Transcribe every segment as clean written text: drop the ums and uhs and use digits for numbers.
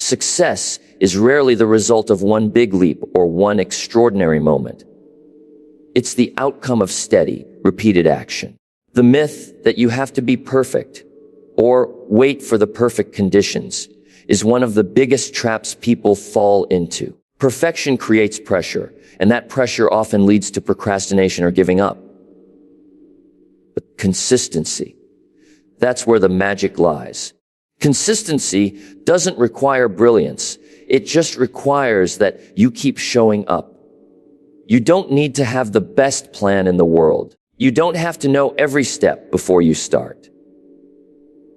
Success is rarely the result of one big leap or one extraordinary moment. It's the outcome of steady, repeated action. The myth that you have to be perfect or wait for the perfect conditions is one of the biggest traps people fall into. Perfection creates pressure, and that pressure often leads to procrastination or giving up. But consistency, that's where the magic lies. Consistency doesn't require brilliance. It just requires that you keep showing up. You don't need to have the best plan in the world. You don't have to know every step before you start.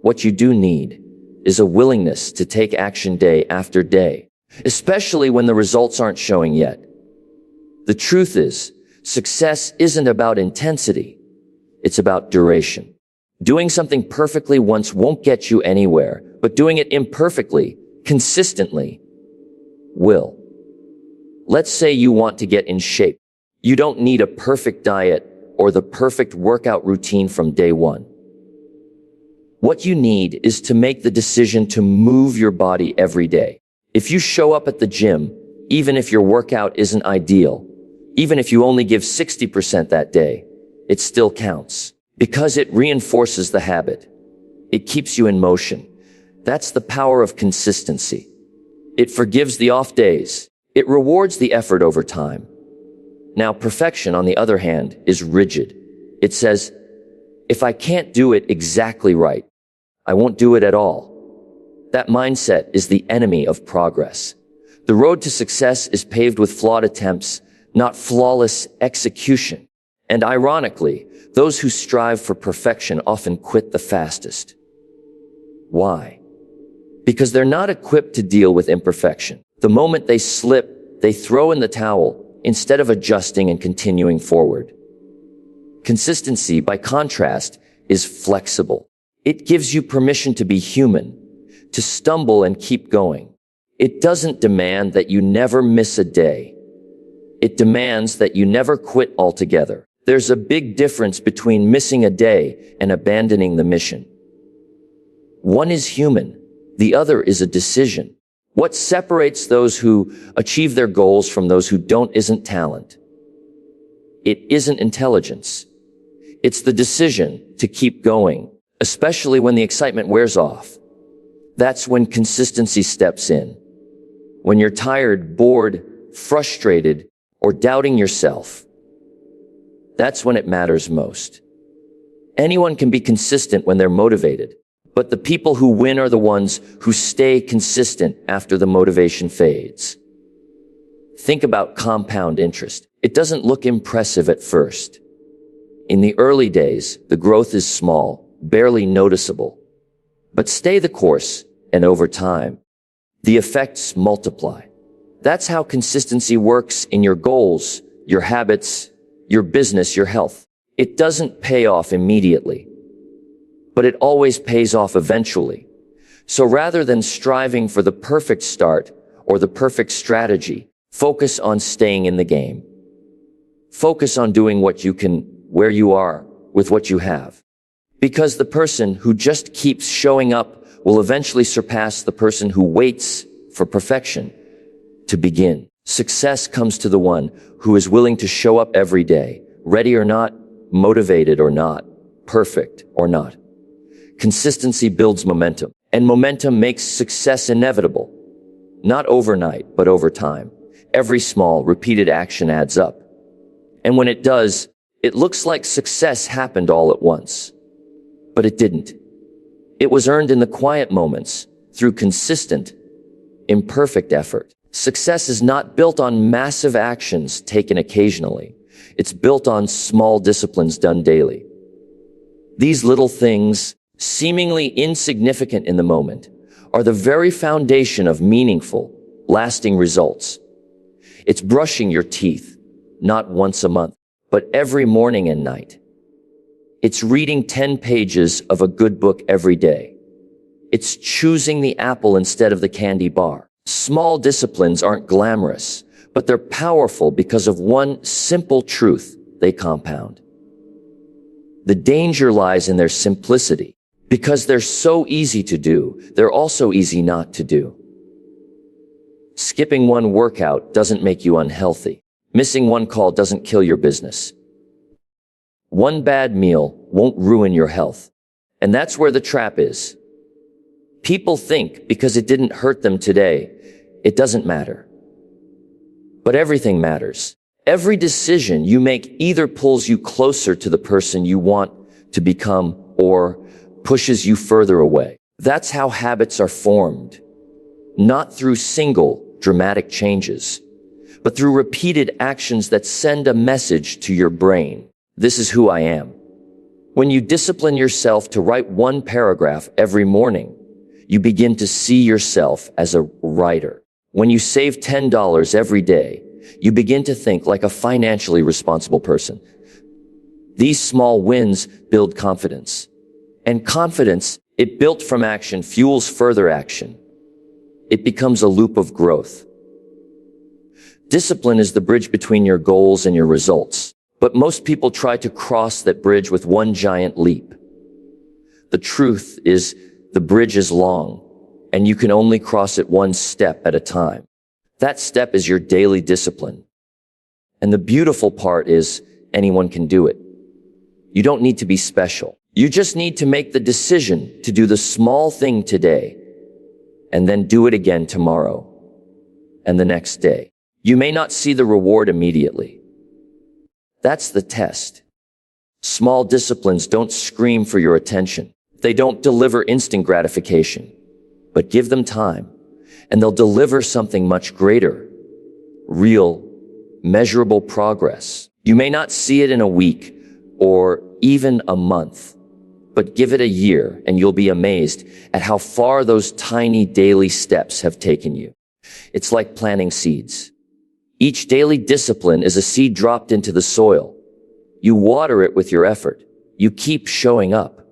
What you do need is a willingness to take action day after day, especially when the results aren't showing yet. The truth is, success isn't about intensity. It's about duration. Doing something perfectly once won't get you anywhere, but doing it imperfectly, consistently, will. Let's say you want to get in shape. You don't need a perfect diet or the perfect workout routine from day one. What you need is to make the decision to move your body every day. If you show up at the gym, even if your workout isn't ideal, even if you only give 60% that day, it still counts. Because it reinforces the habit. It keeps you in motion. That's the power of consistency. It forgives the off days. It rewards the effort over time. Now, perfection, on the other hand, is rigid. It says, if I can't do it exactly right, I won't do it at all. That mindset is the enemy of progress. The road to success is paved with flawed attempts, not flawless execution. And ironically, those who strive for perfection often quit the fastest. Why? Because they're not equipped to deal with imperfection. The moment they slip, they throw in the towel instead of adjusting and continuing forward. Consistency, by contrast, is flexible. It gives you permission to be human, to stumble and keep going. It doesn't demand that you never miss a day. It demands that you never quit altogether. There's a big difference between missing a day and abandoning the mission. One is human, the other is a decision. What separates those who achieve their goals from those who don't isn't talent. It isn't intelligence. It's the decision to keep going, especially when the excitement wears off. That's when consistency steps in. When you're tired, bored, frustrated, or doubting yourself. That's when it matters most. Anyone can be consistent when they're motivated, but the people who win are the ones who stay consistent after the motivation fades. Think about compound interest. It doesn't look impressive at first. In the early days, the growth is small, barely noticeable. But stay the course, and over time, the effects multiply. That's how consistency works in your goals, your habits, your business, your health. It doesn't pay off immediately, but it always pays off eventually. So rather than striving for the perfect start or the perfect strategy, focus on staying in the game. Focus on doing what you can, where you are, with what you have. Because the person who just keeps showing up will eventually surpass the person who waits for perfection to begin. Success comes to the one who is willing to show up every day, ready or not, motivated or not, perfect or not. Consistency builds momentum, and momentum makes success inevitable. Not overnight, but over time. Every small, repeated action adds up. And when it does, it looks like success happened all at once. But it didn't. It was earned in the quiet moments, through consistent, imperfect effort. Success is not built on massive actions taken occasionally. It's built on small disciplines done daily. These little things, seemingly insignificant in the moment, are the very foundation of meaningful, lasting results. It's brushing your teeth, not once a month, but every morning and night. It's reading 10 pages of a good book every day. It's choosing the apple instead of the candy bar. Small disciplines aren't glamorous, but they're powerful because of one simple truth: they compound. The danger lies in their simplicity. Because they're so easy to do, they're also easy not to do. Skipping one workout doesn't make you unhealthy. Missing one call doesn't kill your business. One bad meal won't ruin your health. And that's where the trap is. People think because it didn't hurt them today, it doesn't matter. But everything matters. Every decision you make either pulls you closer to the person you want to become or pushes you further away. That's how habits are formed. Not through single, dramatic changes, but through repeated actions that send a message to your brain. This is who I am. When you discipline yourself to write one paragraph every morning, you begin to see yourself as a writer. When you save $10 every day, you begin to think like a financially responsible person. These small wins build confidence. And confidence, it built from action, fuels further action. It becomes a loop of growth. Discipline is the bridge between your goals and your results. But most people try to cross that bridge with one giant leap. The truth is, the bridge is long, and you can only cross it one step at a time. That step is your daily discipline. And the beautiful part is, anyone can do it. You don't need to be special. You just need to make the decision to do the small thing today, and then do it again tomorrow, and the next day. You may not see the reward immediately. That's the test. Small disciplines don't scream for your attention. They don't deliver instant gratification, but give them time, and they'll deliver something much greater. Real, measurable progress. You may not see it in a week or even a month, but give it a year and you'll be amazed at how far those tiny daily steps have taken you. It's like planting seeds. Each daily discipline is a seed dropped into the soil. You water it with your effort. You keep showing up.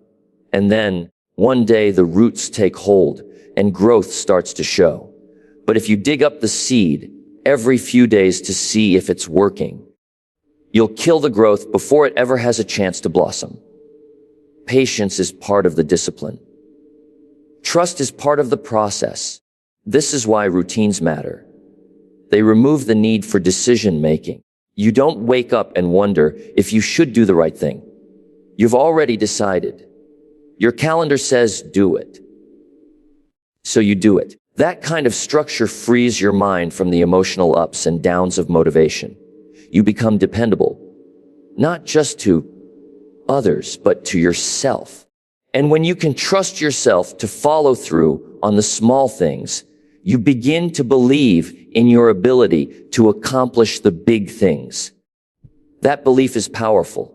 And then, one day, the roots take hold and growth starts to show. But if you dig up the seed every few days to see if it's working, you'll kill the growth before it ever has a chance to blossom. Patience is part of the discipline. Trust is part of the process. This is why routines matter. They remove the need for decision-making. You don't wake up and wonder if you should do the right thing. You've already decided. Your calendar says do it. So you do it. That kind of structure frees your mind from the emotional ups and downs of motivation. You become dependable, not just to others, but to yourself. And when you can trust yourself to follow through on the small things, you begin to believe in your ability to accomplish the big things. That belief is powerful.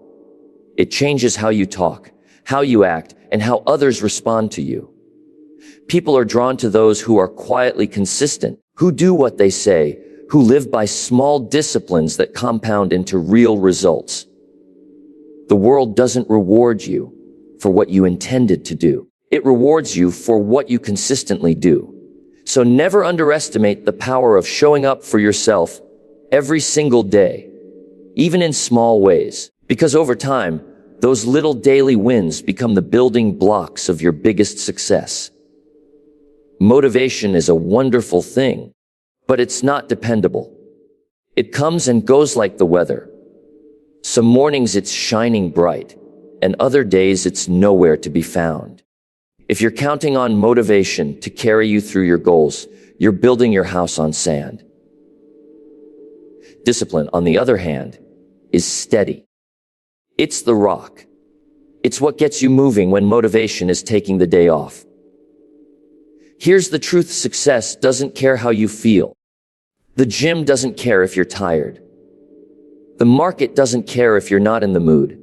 It changes how you talk, how you act, and how others respond to you. People are drawn to those who are quietly consistent, who do what they say, who live by small disciplines that compound into real results. The world doesn't reward you for what you intended to do. It rewards you for what you consistently do. So never underestimate the power of showing up for yourself every single day, even in small ways, because over time, those little daily wins become the building blocks of your biggest success. Motivation is a wonderful thing, but it's not dependable. It comes and goes like the weather. Some mornings it's shining bright, and other days it's nowhere to be found. If you're counting on motivation to carry you through your goals, you're building your house on sand. Discipline, on the other hand, is steady. It's the rock. It's what gets you moving when motivation is taking the day off. Here's the truth: success doesn't care how you feel. The gym doesn't care if you're tired. The market doesn't care if you're not in the mood.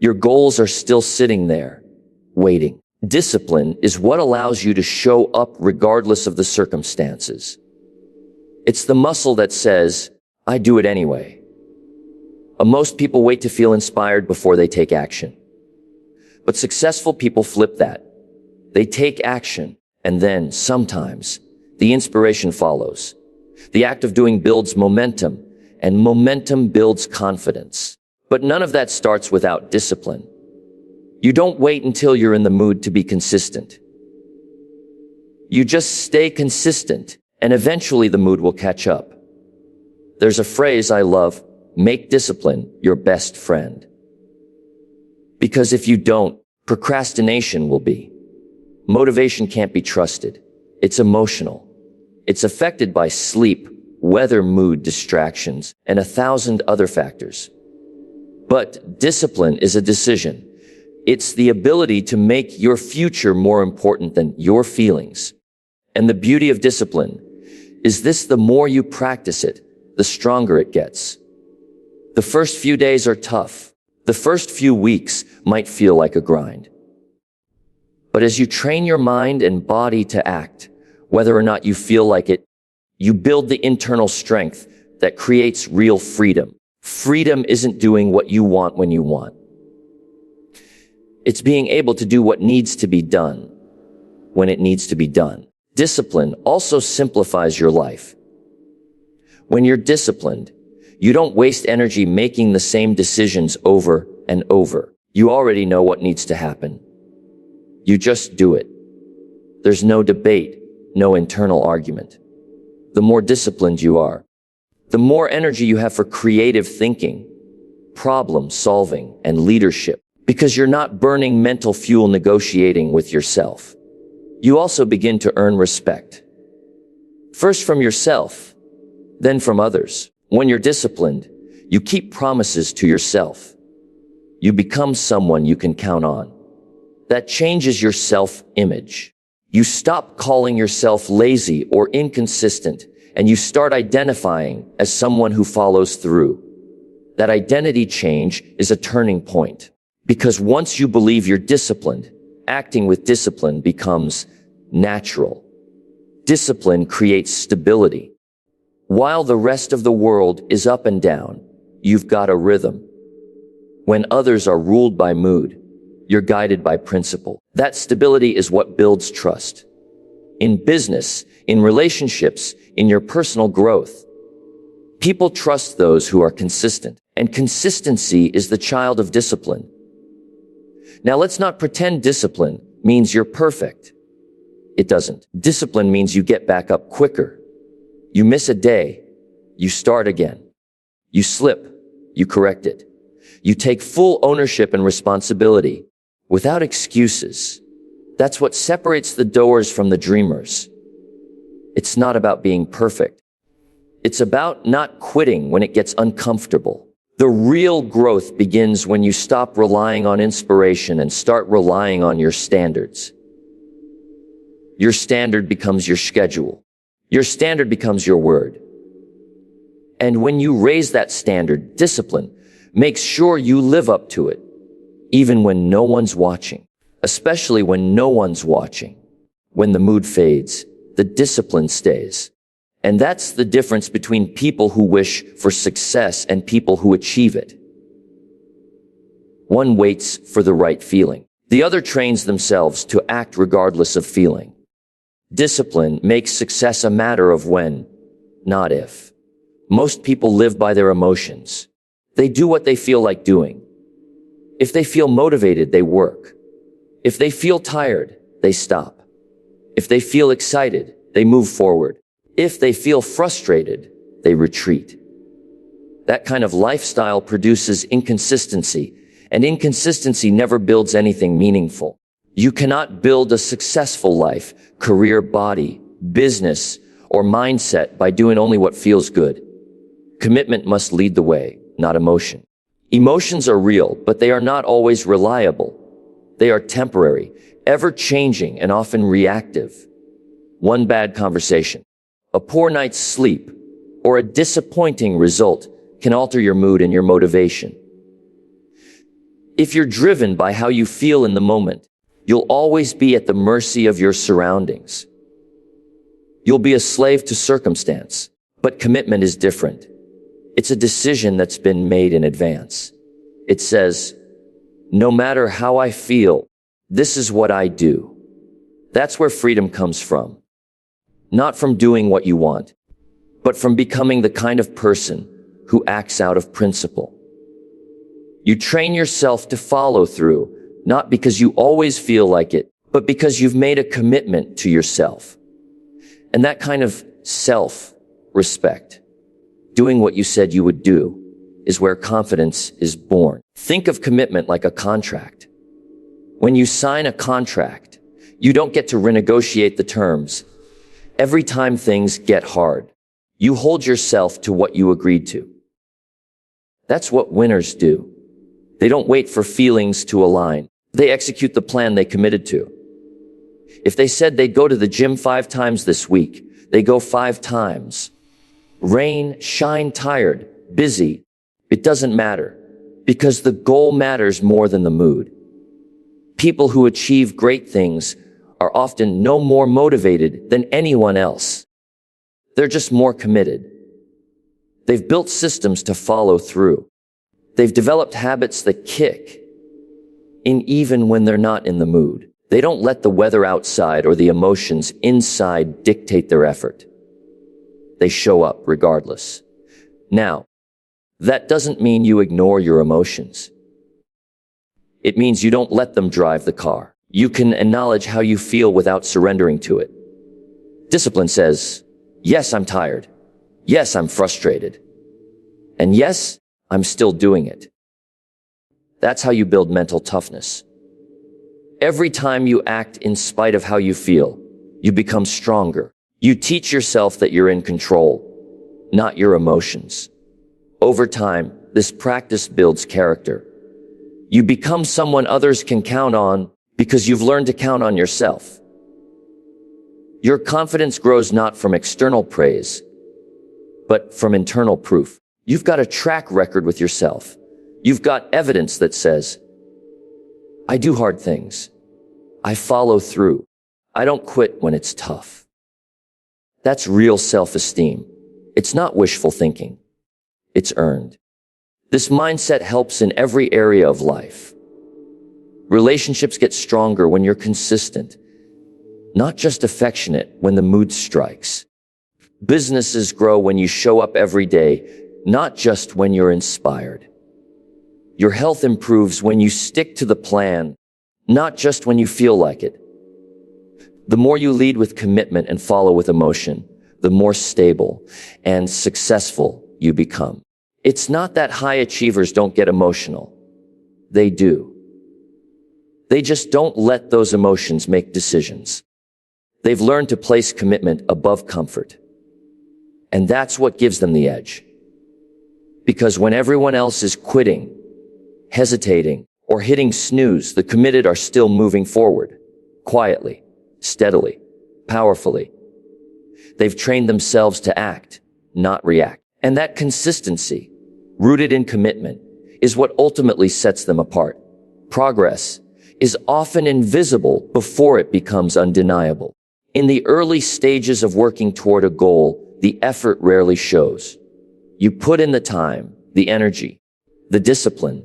Your goals are still sitting there, waiting. Discipline is what allows you to show up regardless of the circumstances. It's the muscle that says, I do it anyway. Most people wait to feel inspired before they take action. But successful people flip that. They take action, and then, sometimes, the inspiration follows. The act of doing builds momentum, and momentum builds confidence. But none of that starts without discipline. You don't wait until you're in the mood to be consistent. You just stay consistent, and eventually the mood will catch up. There's a phrase I love: make discipline your best friend. Because if you don't, procrastination will be. Motivation can't be trusted. It's emotional. It's affected by sleep, weather, mood, distractions, and 1,000 other factors. But discipline is a decision. It's the ability to make your future more important than your feelings. And the beauty of discipline is this: the more you practice it, the stronger it gets. The first few days are tough. The first few weeks might feel like a grind. But as you train your mind and body to act, whether or not you feel like it, you build the internal strength that creates real freedom. Freedom isn't doing what you want when you want. It's being able to do what needs to be done when it needs to be done. Discipline also simplifies your life. When you're disciplined, you don't waste energy making the same decisions over and over. You already know what needs to happen. You just do it. There's no debate, no internal argument. The more disciplined you are, the more energy you have for creative thinking, problem solving, and leadership, because you're not burning mental fuel negotiating with yourself. You also begin to earn respect. First from yourself, then from others. When you're disciplined, you keep promises to yourself. You become someone you can count on. That changes your self-image. You stop calling yourself lazy or inconsistent, and you start identifying as someone who follows through. That identity change is a turning point, because once you believe you're disciplined, acting with discipline becomes natural. Discipline creates stability. While the rest of the world is up and down, you've got a rhythm. When others are ruled by mood, you're guided by principle. That stability is what builds trust. In business, in relationships, in your personal growth, people trust those who are consistent, and consistency is the child of discipline. Now, let's not pretend discipline means you're perfect. It doesn't. Discipline means you get back up quicker. You miss a day, you start again. You slip, you correct it. You take full ownership and responsibility without excuses. That's what separates the doers from the dreamers. It's not about being perfect. It's about not quitting when it gets uncomfortable. The real growth begins when you stop relying on inspiration and start relying on your standards. Your standard becomes your schedule. Your standard becomes your word. And when you raise that standard, discipline makes sure you live up to it, even when no one's watching, especially when no one's watching. When the mood fades, the discipline stays. And that's the difference between people who wish for success and people who achieve it. One waits for the right feeling. The other trains themselves to act regardless of feeling. Discipline makes success a matter of when, not if. Most people live by their emotions. They do what they feel like doing. If they feel motivated, they work. If they feel tired, they stop. If they feel excited, they move forward. If they feel frustrated, they retreat. That kind of lifestyle produces inconsistency, and inconsistency never builds anything meaningful. You cannot build a successful life, career, body, business, or mindset by doing only what feels good. Commitment must lead the way, not emotion. Emotions are real, but they are not always reliable. They are temporary, ever-changing, and often reactive. One bad conversation, a poor night's sleep, or a disappointing result can alter your mood and your motivation. If you're driven by how you feel in the moment, you'll always be at the mercy of your surroundings. You'll be a slave to circumstance, but commitment is different. It's a decision that's been made in advance. It says, no matter how I feel, this is what I do. That's where freedom comes from. Not from doing what you want, but from becoming the kind of person who acts out of principle. You train yourself to follow through, not because you always feel like it, but because you've made a commitment to yourself. And that kind of self-respect. Doing what you said you would do is where confidence is born. Think of commitment like a contract. When you sign a contract, you don't get to renegotiate the terms. Every time things get hard, you hold yourself to what you agreed to. That's what winners do. They don't wait for feelings to align. They execute the plan they committed to. If they said they'd go to the gym 5 times this week, they go 5 times. Rain, shine, tired, busy, it doesn't matter, because the goal matters more than the mood. People who achieve great things are often no more motivated than anyone else. They're just more committed. They've built systems to follow through. They've developed habits that kick in even when they're not in the mood. They don't let the weather outside or the emotions inside dictate their effort. They show up regardless. Now, that doesn't mean you ignore your emotions. It means you don't let them drive the car. You can acknowledge how you feel without surrendering to it. Discipline says, yes, I'm tired. Yes, I'm frustrated. And yes, I'm still doing it. That's how you build mental toughness. Every time you act in spite of how you feel, you become stronger. You teach yourself that you're in control, not your emotions. Over time, this practice builds character. You become someone others can count on because you've learned to count on yourself. Your confidence grows not from external praise, but from internal proof. You've got a track record with yourself. You've got evidence that says, I do hard things. I follow through. I don't quit when it's tough. That's real self-esteem. It's not wishful thinking. It's earned. This mindset helps in every area of life. Relationships get stronger when you're consistent, not just affectionate when the mood strikes. Businesses grow when you show up every day, not just when you're inspired. Your health improves when you stick to the plan, not just when you feel like it. The more you lead with commitment and follow with emotion, the more stable and successful you become. It's not that high achievers don't get emotional. They do. They just don't let those emotions make decisions. They've learned to place commitment above comfort. And that's what gives them the edge. Because when everyone else is quitting, hesitating, or hitting snooze, the committed are still moving forward, quietly, steadily, powerfully. They've trained themselves to act, not react. And that consistency, rooted in commitment, is what ultimately sets them apart. Progress is often invisible before it becomes undeniable. In the early stages of working toward a goal, the effort rarely shows. You put in the time, the energy, the discipline,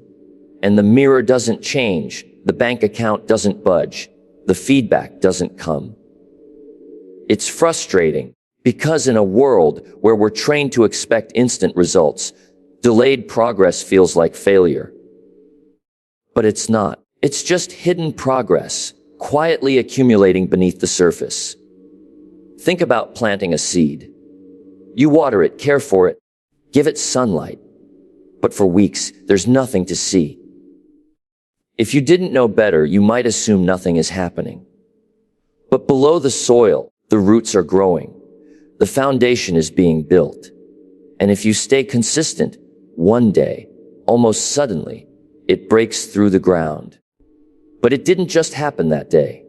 and the mirror doesn't change, the bank account doesn't budge, the feedback doesn't come. It's frustrating because in a world where we're trained to expect instant results, delayed progress feels like failure. But it's not. It's just hidden progress, quietly accumulating beneath the surface. Think about planting a seed. You water it, care for it, give it sunlight. But for weeks, there's nothing to see. If you didn't know better, you might assume nothing is happening. But below the soil, the roots are growing. The foundation is being built. And if you stay consistent, one day, almost suddenly, it breaks through the ground. But it didn't just happen that day.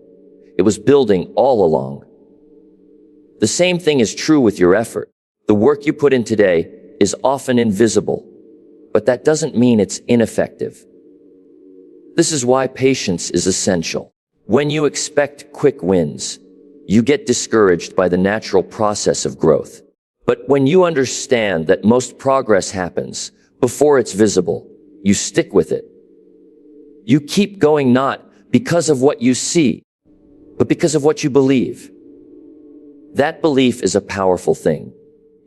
It was building all along. The same thing is true with your effort. The work you put in today is often invisible, but that doesn't mean it's ineffective. This is why patience is essential. When you expect quick wins, you get discouraged by the natural process of growth. But when you understand that most progress happens before it's visible, you stick with it. You keep going not because of what you see, but because of what you believe. That belief is a powerful thing.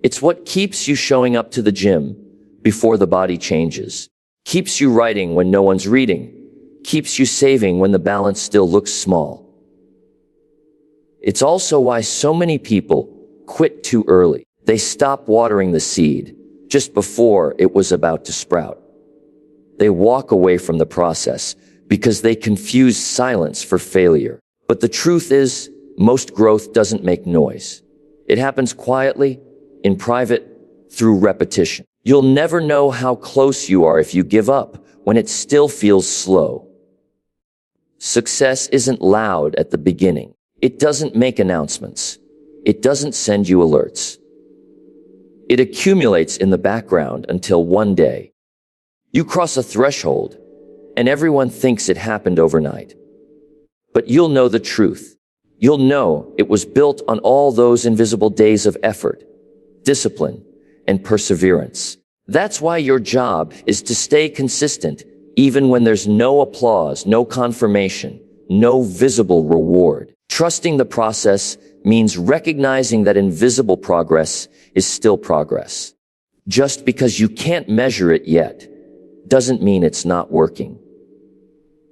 It's what keeps you showing up to the gym before the body changes, keeps you writing when no one's reading, keeps you saving when the balance still looks small. It's also why so many people quit too early. They stop watering the seed just before it was about to sprout. They walk away from the process because they confuse silence for failure. But the truth is, most growth doesn't make noise. It happens quietly, in private, through repetition. You'll never know how close you are if you give up when it still feels slow. Success isn't loud at the beginning. It doesn't make announcements. It doesn't send you alerts. It accumulates in the background until one day you cross a threshold and everyone thinks it happened overnight. But you'll know the truth. You'll know it was built on all those invisible days of effort, discipline, and perseverance. That's why your job is to stay consistent even when there's no applause, no confirmation, no visible reward. Trusting the process means recognizing that invisible progress is still progress. Just because you can't measure it yet doesn't mean it's not working.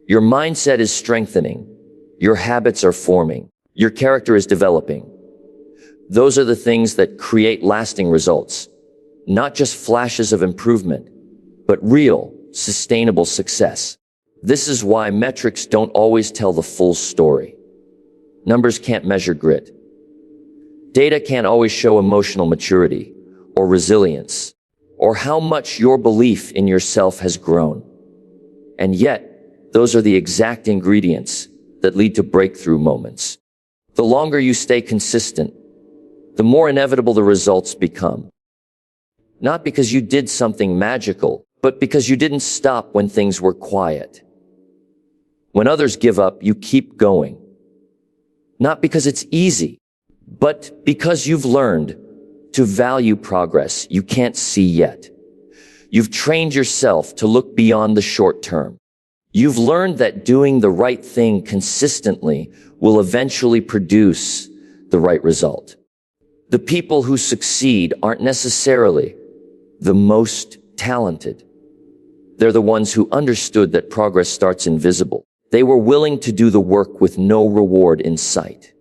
Your mindset is strengthening. Your habits are forming. Your character is developing. Those are the things that create lasting results, not just flashes of improvement, but real, sustainable success. This is why metrics don't always tell the full story. Numbers can't measure grit. Data can't always show emotional maturity or resilience or how much your belief in yourself has grown. And yet, those are the exact ingredients that lead to breakthrough moments. The longer you stay consistent, the more inevitable the results become. Not because you did something magical, but because you didn't stop when things were quiet. When others give up, you keep going. Not because it's easy, but because you've learned to value progress you can't see yet. You've trained yourself to look beyond the short term. You've learned that doing the right thing consistently will eventually produce the right result. The people who succeed aren't necessarily the most talented. They're the ones who understood that progress starts invisible. They were willing to do the work with no reward in sight.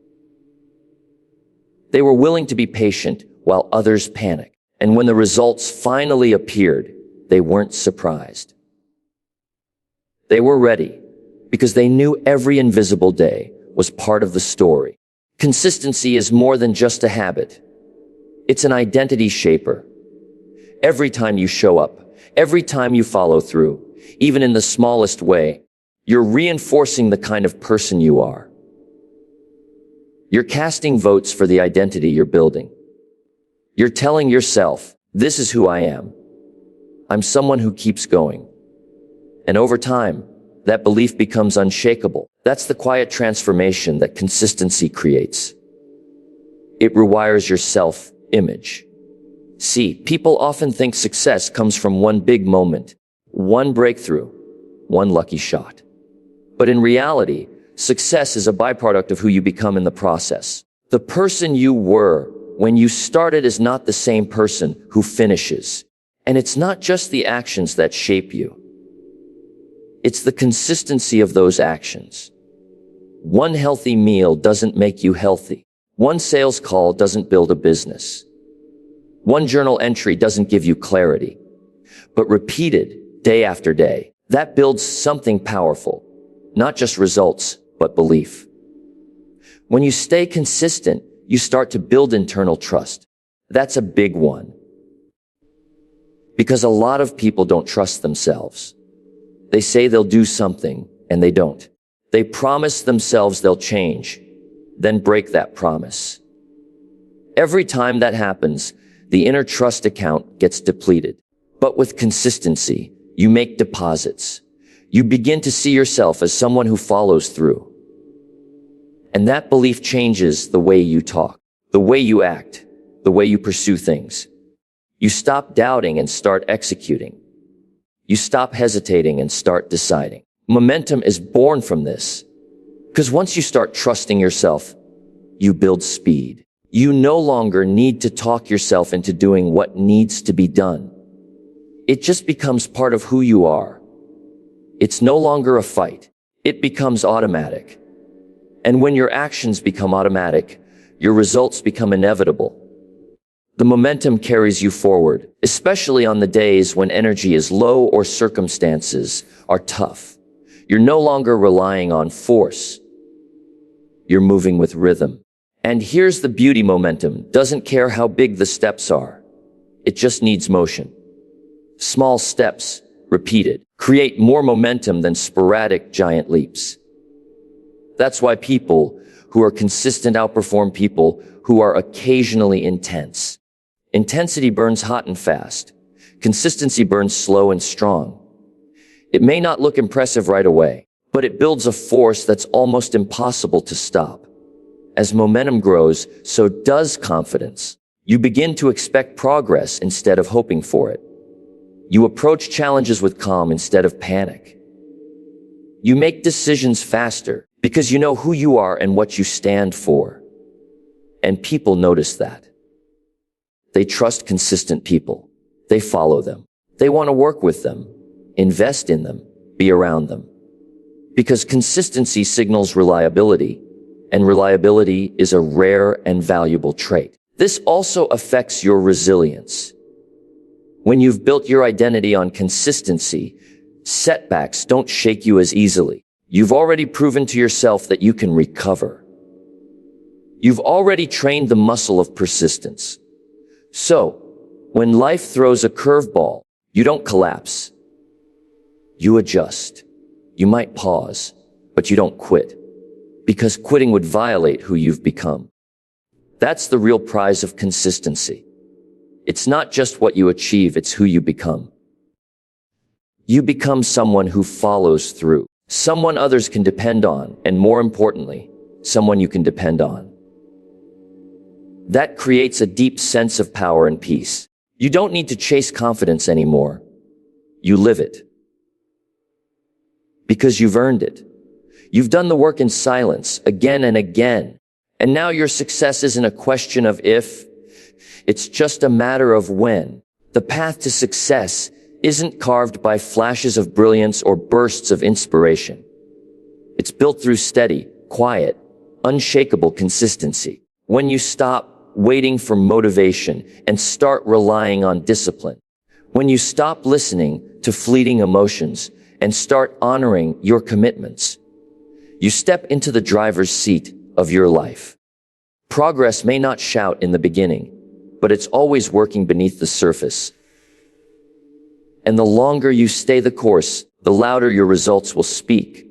They were willing to be patient while others panicked. And when the results finally appeared, they weren't surprised. They were ready because they knew every invisible day was part of the story. Consistency is more than just a habit. It's an identity shaper. Every time you show up, every time you follow through, even in the smallest way, you're reinforcing the kind of person you are. You're casting votes for the identity you're building. You're telling yourself, this is who I am. I'm someone who keeps going. And over time, that belief becomes unshakable. That's the quiet transformation that consistency creates. It rewires your self-image. See, people often think success comes from one big moment, one breakthrough, one lucky shot. But in reality, success is a byproduct of who you become in the process. The person you were when you started is not the same person who finishes. And it's not just the actions that shape you. It's the consistency of those actions. One healthy meal doesn't make you healthy. One sales call doesn't build a business. One journal entry doesn't give you clarity. But repeated day after day, that builds something powerful. Not just results, but belief. When you stay consistent, you start to build internal trust. That's a big one. Because a lot of people don't trust themselves. They say they'll do something, and they don't. They promise themselves they'll change, then break that promise. Every time that happens, the inner trust account gets depleted. But with consistency, you make deposits. You begin to see yourself as someone who follows through. And that belief changes the way you talk, the way you act, the way you pursue things. You stop doubting and start executing. You stop hesitating and start deciding. Momentum is born from this. Because once you start trusting yourself, you build speed. You no longer need to talk yourself into doing what needs to be done. It just becomes part of who you are. It's no longer a fight. It becomes automatic. And when your actions become automatic, your results become inevitable. The momentum carries you forward, especially on the days when energy is low or circumstances are tough. You're no longer relying on force. You're moving with rhythm. And here's the beauty: momentum doesn't care how big the steps are. It just needs motion. Small steps, repeated, create more momentum than sporadic giant leaps. That's why people who are consistent outperform people who are occasionally intense. Intensity burns hot and fast. Consistency burns slow and strong. It may not look impressive right away, but it builds a force that's almost impossible to stop. As momentum grows, so does confidence. You begin to expect progress instead of hoping for it. You approach challenges with calm instead of panic. You make decisions faster because you know who you are and what you stand for. And people notice that. They trust consistent people. They follow them. They want to work with them, invest in them, be around them. Because consistency signals reliability, and reliability is a rare and valuable trait. This also affects your resilience. When you've built your identity on consistency, setbacks don't shake you as easily. You've already proven to yourself that you can recover. You've already trained the muscle of persistence. So, when life throws a curveball, you don't collapse. You adjust. You might pause, but you don't quit. Because quitting would violate who you've become. That's the real prize of consistency. It's not just what you achieve, it's who you become. You become someone who follows through, someone others can depend on, and more importantly, someone you can depend on. That creates a deep sense of power and peace. You don't need to chase confidence anymore. You live it. Because you've earned it. You've done the work in silence again and again. And now your success isn't a question of if, it's just a matter of when. The path to success isn't carved by flashes of brilliance or bursts of inspiration. It's built through steady, quiet, unshakable consistency. When you stop waiting for motivation and start relying on discipline. When you stop listening to fleeting emotions and start honoring your commitments. You step into the driver's seat of your life. Progress may not shout in the beginning, but it's always working beneath the surface. And the longer you stay the course, the louder your results will speak.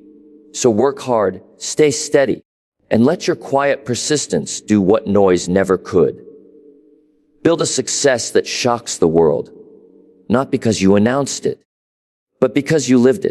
So work hard, stay steady, and let your quiet persistence do what noise never could. Build a success that shocks the world, not because you announced it, but because you lived it.